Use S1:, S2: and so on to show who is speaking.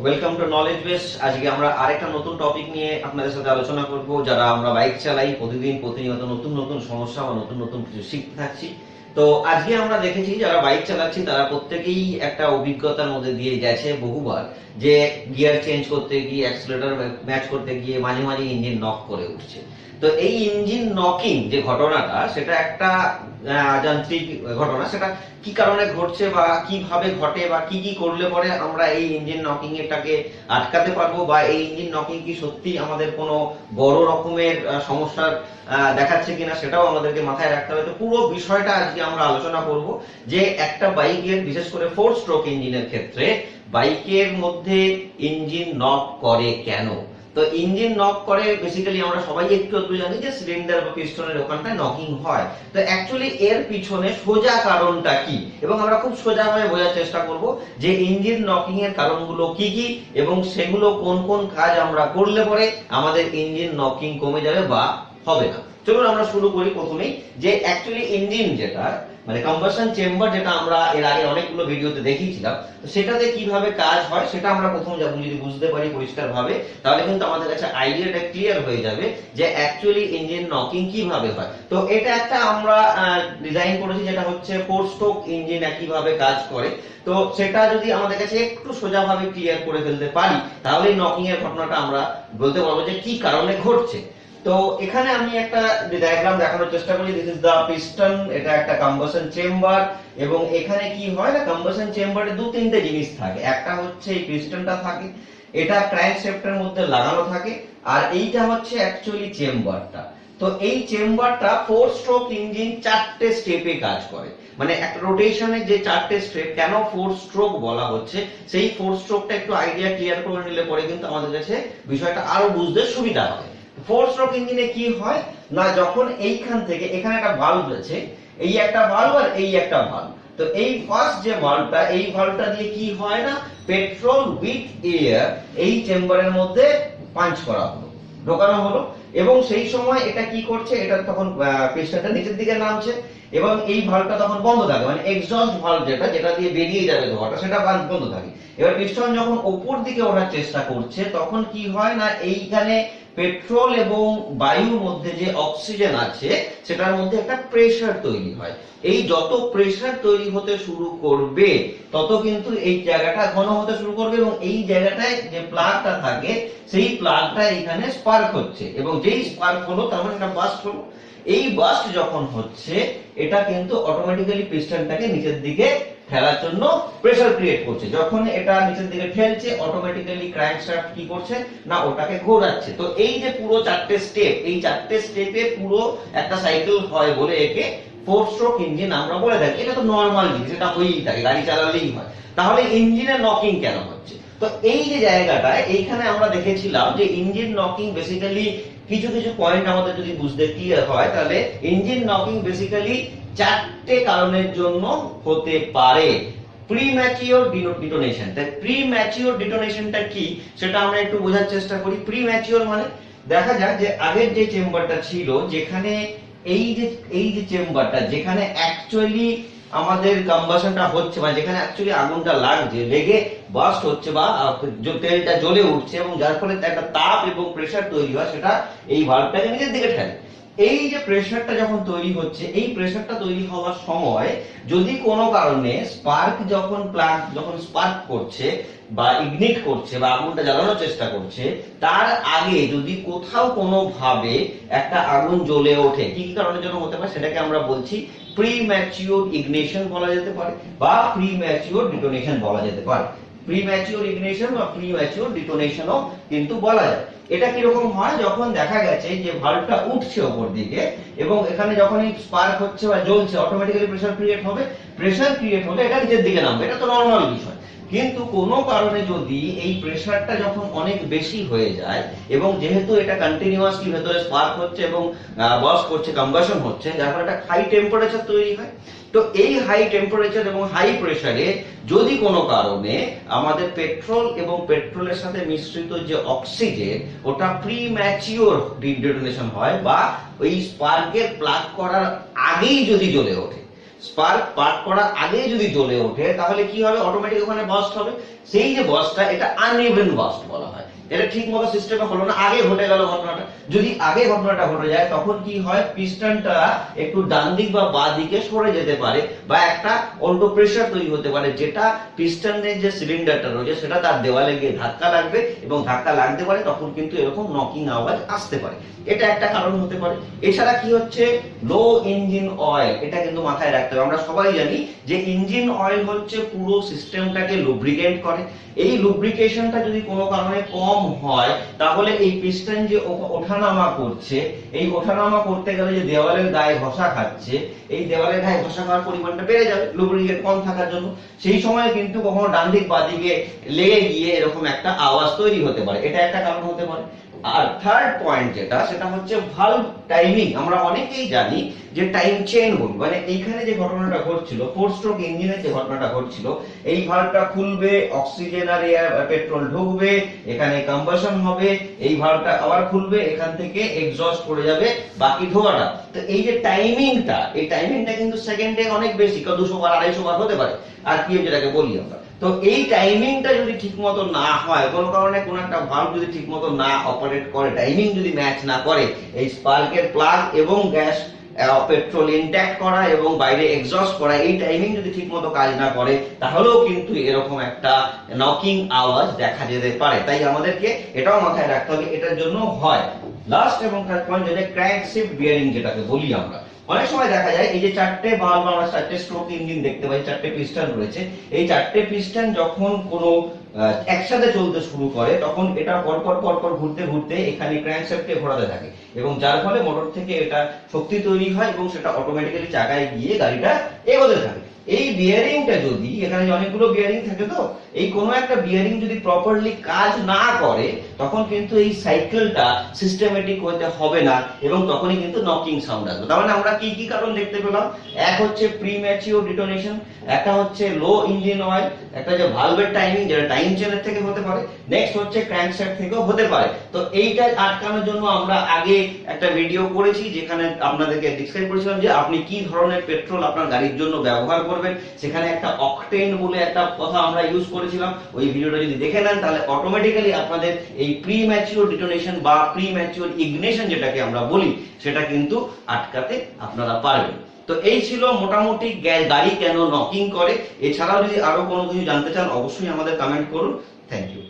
S1: Welcome to knowledge base. আজকে আমরা আরেকটা নতুন টপিক নিয়ে আপনাদের সাথে আলোচনা করব। যারা আমরা বাইক চালাই প্রতিনিয়ত নতুন নতুন সমস্যা বা নতুন নতুন কিছু শিখতে থাকছি। তো আজকে আমরা দেখেছি যারা বাইক চালাচ্ছি তারা প্রত্যেকেই একটা অভিজ্ঞতার মধ্যে দিয়ে গেছে বহুবার, যে গিয়ার চেঞ্জ করতে গিয়ে অ্যাক্সিলারেটর ম্যাচ করতে গিয়ে মাঝে মাঝে ইঞ্জিন নক করে উঠছে। তো এই ইঞ্জিন নকিং যে ঘটনাটা, সেটা একটা যান্ত্রিক ঘটনা। সেটা কি কারণে ঘটছে বা কিভাবে ঘটে বা কি কি করলে পরে আমরা এই ইঞ্জিন নকিং এটাকে আটকাতে পারবো, বা এই ইঞ্জিন নকিং কি সত্যি আমাদের কোনো বড় রকমের সমস্যার দেখাচ্ছে কিনা, সেটাও আমাদেরকে মাথায় রাখতে হবে। তো পুরো বিষয়টা আজকে আমরা আলোচনা করব, যে একটা বাইকের বিশেষ করে 4 স্ট্রোক ইঞ্জিনের ক্ষেত্রে বাইকের মধ্যে ইঞ্জিন নক করে কেন। তো ইঞ্জিন নক করে বেসিক্যালি আমরা সবাই একটু জানি যে সিলিন্ডার বা পিস্টনের ওখানটায় নকিং হয়। তো অ্যাকচুয়ালি এর পিছনে সোজা কারণটা কি, এবং আমরা খুব সোজাভাবে বোঝার চেষ্টা করব যে ইঞ্জিন নকিং এর কারণগুলো কি কি এবং সেগুলো কোন কোন কাজ আমরা করলে পরে আমাদের ইঞ্জিন নকিং কমে যাবে বা হবে না। চলুন আমরা শুরু করি প্রথমেই, যে অ্যাকচুয়ালি ইঞ্জিন যেটা মানে কম্বাসন চেম্বার, যেটা আমরা এর আগে অনেকগুলো ভিডিওতে দেখিয়েছিলাম, তো সেটাতে কিভাবে কাজ হয় সেটা আমরা প্রথমে যদি বুঝতে পারি পরিষ্কারভাবে, তাহলে কিন্তু আমাদের কাছে আইডিয়াটা ক্লিয়ার হয়ে যাবে যে অ্যাকচুয়ালি ইঞ্জিন নকিং কিভাবে হয়। তো এটা একটা আমরা ডিজাইন করেছি যেটা হচ্ছে 4 স্ট্রোক ইঞ্জিন একইভাবে কাজ করে। তো সেটা যদি আমাদের কাছে একটু সোজাভাবে ক্লিয়ার করে ফেলতে পারি, তাহলে নকিং এর ঘটনাটা আমরা বলতে পারবো যে কি কারণে ঘটছে। তো এখানে আমি একটা ডায়াগ্রাম দেখানোর চেষ্টা করি। দিস ইজ দা পিস্টন, এটা একটা কম্বাসন চেম্বার, এবং এখানে কি হয় না, কম্বাসন চেম্বারে দু তিনটে জিনিস থাকে। একটা হচ্ছে এই পিস্টনটা থাকে, এটা ক্র্যাঙ্কশ্যাফটের মধ্যে লাগানো থাকে, আর এইটা হচ্ছে অ্যাকচুয়ালি চেম্বারটা। তো এই চেম্বারটা 4 স্ট্রোক ইঞ্জিন 4টে স্টেপে কাজ করে। মানে একটা রোটেশনের যে 4টে স্টেপ, কেন 4 স্ট্রোক বলা হচ্ছে, সেই 4 স্ট্রোকটা একটু আইডিয়া ক্লিয়ার করে নিলে পরে কিন্তু আমাদের কাছে বিষয়টা আরো বুঝতে সুবিধা হবে। 4 স্ট্রোক ইঞ্জিনে কি হয় না, যখন এইখান থেকে এখানে একটা ভালভ আছে, এই একটা ভালভ আর এই একটা ভালভ। তো এই ফার্স্ট যে ভালভটা, এই ভালভটা দিয়ে কি হয় না, পেট্রোল উইথ এয়ার এই চেম্বারের মধ্যে পাঞ্চ করা হলো, ঢোকানো হলো, এবং সেই সময় এটা কি করছে, এটা তখন পিস্টনটা নিচের দিকে নামছে, এবং এই ভালভটা তখন বন্ধ থাকে, মানে এক্সস্ট ভালভ যেটা দিয়ে বেরিয়ে যাবে ধোঁয়াটা, সেটা বন্ধ থাকে। এবার পিস্টন যখন উপর দিকে ওঠার চেষ্টা করছে, তখন কি হয় না, এইখানে পেট্রোল এবং বায়ুর মধ্যে যে অক্সিজেন আছে সেটার মধ্যে একটা প্রেসার তৈরি হয়। এই যত প্রেসার তৈরি হতে শুরু করবে, তত কিন্তু এই জায়গাটা ঘন হতে শুরু করবে, এবং এই জায়গাটায় যে প্লাগটা থাকে সেই প্লাগটা এখানে স্পার্ক হচ্ছে, এবং যেই স্পার্ক হলো তার মানে একটা বাস্ট হলো। এই বাস্ট যখন হচ্ছে, এটা কিন্তু অটোমেটিক্যালি পিস্টনটাকে নিচের দিকে ঠেলার জন্য প্রেসার ক্রিয়েট করছে। যখন এটা নিচের দিকে ঠেলছে, অটোমেটিক্যালি ক্র্যাঙ্কশ্যাফট কি করছে না, ওটাকে ঘোরাচ্ছে। তো এই যে পুরো 4টে স্টেপ, এই 4টে স্টেপে পুরো একটা সাইকেল হয় বলে একে 4 স্ট্রোক ইঞ্জিন আমরা বলে থাকি। এটা তো নরমাল জিনিস, এটা হয়েই থাকে, গাড়ি চালালেই হয়। তাহলে ইঞ্জিনের নকিং কেন হচ্ছে? তো এই যে জায়গাটায় এইখানে আমরা দেখেছিলাম যে ইঞ্জিন নকিং বেসিক্যালি কিছু কিছু পয়েন্ট আমাদের যদি বুঝতে ক্লিয়ার হয়, তাহলে ইঞ্জিন নকিং বেসিক্যালি 4টে কারণের জন্য হতে পারে। প্রিম্যাচিওর ডিটোনেশন। তাই প্রিম্যাচিওর ডিটোনেশনটা কি সেটা আমরা একটু বোঝার চেষ্টা করি। প্রিম্যাচিওর মানে দেখা যাক যে আগের যে চেম্বারটা ছিল, যেখানে এই যে চেম্বারটা, যেখানে অ্যাকচুয়ালি আমাদের কম্বাসনটা হচ্ছে, মানে যেখানে অ্যাকচুয়ালি আগুনটা লাগছে, লেগে বাস্ট হচ্ছে বা তেলটা জ্বলে উঠছে, এবং যার ফলে একটা তাপ এবং প্রেসার তৈরি হয়, সেটা এই ভালভটাকে নিচের দিকে ঠেলে। এই যে প্রেসারটা যখন তৈরি হচ্ছে, এই প্রেসারটা তৈরি হওয়ার সময় যদি কোনো কারণে স্পার্ক যখন স্পার্ক করছে বা ইগনিট করছে বা আগুনটা জ্বালানোর চেষ্টা করছে, তার আগে যদি কোথাও কোনো ভাবে একটা আগুন জ্বলে ওঠে, কি কি কারণের জন্য হতে পারে সেটাকে আমরা বলছি প্রিম্যাচিওর ইগনিশন বলা যেতে পারে, বা প্রিম্যাচিওর ডিটোনেশন বলা যেতে পারে। প্রিম্যাচিওর ইগনিশন বা প্রিম্যাচিওর ডিটোনেশনও কিন্তু বলা যায়। এটা কিরকম হয়, যখন দেখা গেছে যে ভালভটা উঠছে উপর দিকে, এবং এখানে যখনই স্পার্ক হচ্ছে বা জ্বলছে, অটোমেটিক্যালি প্রেসার ক্রিয়েট হবে। প্রেসার ক্রিয়েট হলে এটা নিচের দিকে নামবে, এটা তো নরমাল বিষয়। কিন্তু কোনো কারণে যদি এই প্রেসারটা যখন অনেক বেশি হয়ে যায়, এবং যেহেতু এটা কন্টিনিউয়াসলি ভেতরে স্পার্ক হচ্ছে এবং বাস্ট করছে, কম্বাসন হচ্ছে, যার ফলে একটা হাই টেম্পারেচার তৈরি হয়। তো এই হাই টেম্পারেচার এবং হাই প্রেসারে যদি কোনো কারণে আমাদের পেট্রোল এবং পেট্রোলের সাথে মিশ্রিত যে অক্সিজেন, ওটা প্রিম্যাচিওর ডিটোনেশন হয়, বা ওই স্পার্কের প্লাগ করার আগেই যদি জ্বলে ওঠে, স্পার্ক পার্ক করার আগেই যদি জ্বলে ওঠে তাহলে কি হবে, অটোমেটিক ওখানে বাস্ট হবে। সেই যে বাস্টটা, এটা আনইভেন বাস্ট বলা হয়। এটা ঠিক মতো সিস্টেমে হলো না, আগে ঘটে গেল ঘটনাটা। যদি আগে ঘটনাটা ঘটে যায় তখন কি হয়, পিস্টনটা একটু ডান দিক বা বাঁ দিকে সরে যেতে পারে, বা একটা অল্টো প্রেসার তৈরি হতে পারে, যেটা পিস্টনের যে সিলিন্ডারটা রয়েছে সেটা তার দেওয়ালে গিয়ে ধাক্কা লাগবে, এবং ধাক্কা লাগতে পারে তখন কিন্তু এরকম নকিং আওয়াজ আসতে পারে। এটা একটা কারণ হতে পারে। এছাড়া কি হচ্ছে, লো ইঞ্জিন অয়েল, এটা কিন্তু মাথায় রাখতে হবে। আমরা সবাই জানি যে ইঞ্জিন অয়েল হচ্ছে পুরো সিস্টেমটাকে লুব্রিকেট করে। এই লুব্রিকেশনটা যদি কোনো কারণে কম হয় তাহলে এই পিস্টন যে ওঠানামা করছে, এই ওঠানামা করতে গেলে যে দেওয়ালের গায়ে ঘষা খাচ্ছে, এই দেওয়ালের গায়ে ঘষা খাওয়ার পরিমাণটা বেড়ে যাবে লুব্রিকেট কম থাকার জন্য। সেই সময় কিন্তু কখনো ডান দিক বাঁ দিকে লেগে গিয়ে এরকম একটা আওয়াজ তৈরি হতে পারে, এটা একটা কারণ হতে পারে। আর থার্ড পয়েন্ট যেটা, সেটা হচ্ছে ভালভ টাইমিং। আমরা অনেকেই জানি যে টাইম চেইন বলি, মানে এইখানে যে ঘটনাটা ঘটছিল, 4 স্ট্রোক ইঞ্জিনের যে ঘটনাটা ঘটছিল, এই ভালভটা খুলবে, অক্সিজেন আর পেট্রোল ঢুকবে, এখানে কম্বাশন হবে, এই ভালভটা আবার খুলবে, এখান থেকে এক্সস্ট করে যাবে বাকি ধোঁয়াটা। তো এই যে টাইমিংটা, এই টাইমিংটা কিন্তু সেকেন্ডে অনেক বেশি, 200 বার 250 বার হতে পারে আরপিএম যেটাকে বলি আমরা। তো এই টাইমিংটা যদি ঠিকমতো না হয়, কোনো কারণে কোনো একটা ভালভ যদি ঠিকমতো না অপারেট করে, টাইমিং যদি ম্যাচ না করে, এই স্পার্কের প্লাগ এবং গ্যাস পেট্রোল ইনট্যাক্ট করা এবং বাইরে এক্সস্ট করা, এই টাইমিং যদি ঠিকমতো কাজ না করে তাহলেও কিন্তু এরকম একটা নকিং আওয়াজ দেখা যেতে পারে। তাই আমাদেরকে এটাও মাথায় রাখতে হবে, এটার জন্য হয়। লাস্ট এবং থার্ড পয়েন্ট যেটা ক্র্যাঙ্কশ্যাফট বিয়ারিং যেটাকে বলি আমরা, অনেক সময় দেখা যায় এই যে 4টে ভালভ, আমরা 4টে স্ট্রোক ইঞ্জিন দেখতে পাই, 4টে পিস্টন রয়েছে। এই 4টে পিস্টন যখন কোনো একসাথে চলতে শুরু করে তখন এটা পরপর পরপর ঘুরতে ঘুরতে এখানে ক্র্যাঙ্কশ্যাফটে ঘোরাতে থাকে, এবং যার ফলে মোটর থেকে এটা শক্তি তৈরি হয় এবং সেটা অটোমেটিক্যালি চাকায় গিয়ে গাড়িটা এগোতে থাকে। এই বিয়ারিংটা যদি, এখানে অনেকগুলো বিয়ারিং থাকে, তো এই কোনো একটা বিয়ারিং যদি প্রপারলি কাজ না করে তখন কিন্তু এই সাইকেলটা সিস্টেমেটিক হতে হবে না, এবং তখনই কিন্তু নকিং সাউন্ড আসবে। তার মানে আমরা কি কি কারণ দেখতে পেলাম, এক হচ্ছে প্রিম্যাচিওর ডিটোনেশন, একটা হচ্ছে লো ইঞ্জিন অয়েল, একটা যে ভালভের টাইমিং যেটা টাইম চেনের থেকে হতে পারে, নেক্সট হচ্ছে ক্র্যাঙ্কশ্যাফট থেকেও হতে পারে। তো এইটা আটকানোর জন্য আমরা আগে একটা ভিডিও করেছি যেখানে আপনাদেরকে ডিসক্রাইব করেছিলাম যে আপনি কি ধরনের পেট্রোল আপনার গাড়ির জন্য ব্যবহার করবেন। সেখানে একটা অকটেন বলে একটা কথা আমরা ইউজ করেছিলাম, ওই ভিডিওটা যদি দেখে নেন তাহলে অটোমেটিক্যালি আপনাদের এই প্রিম্যাচিওর ডিটোনেশন বা প্রিম্যাচিওর ইগনিশন যেটাকে আমরা বলি, সেটা কিন্তু আটকাতে আপনারা পারবেন। তো এই ছিল মোটামুটি গাড়ি কেন নকিং করে। এছাড়াও যদি আরো কোনো কিছু জানতে চান অবশ্যই আমাদের কমেন্ট করুন। Thank you.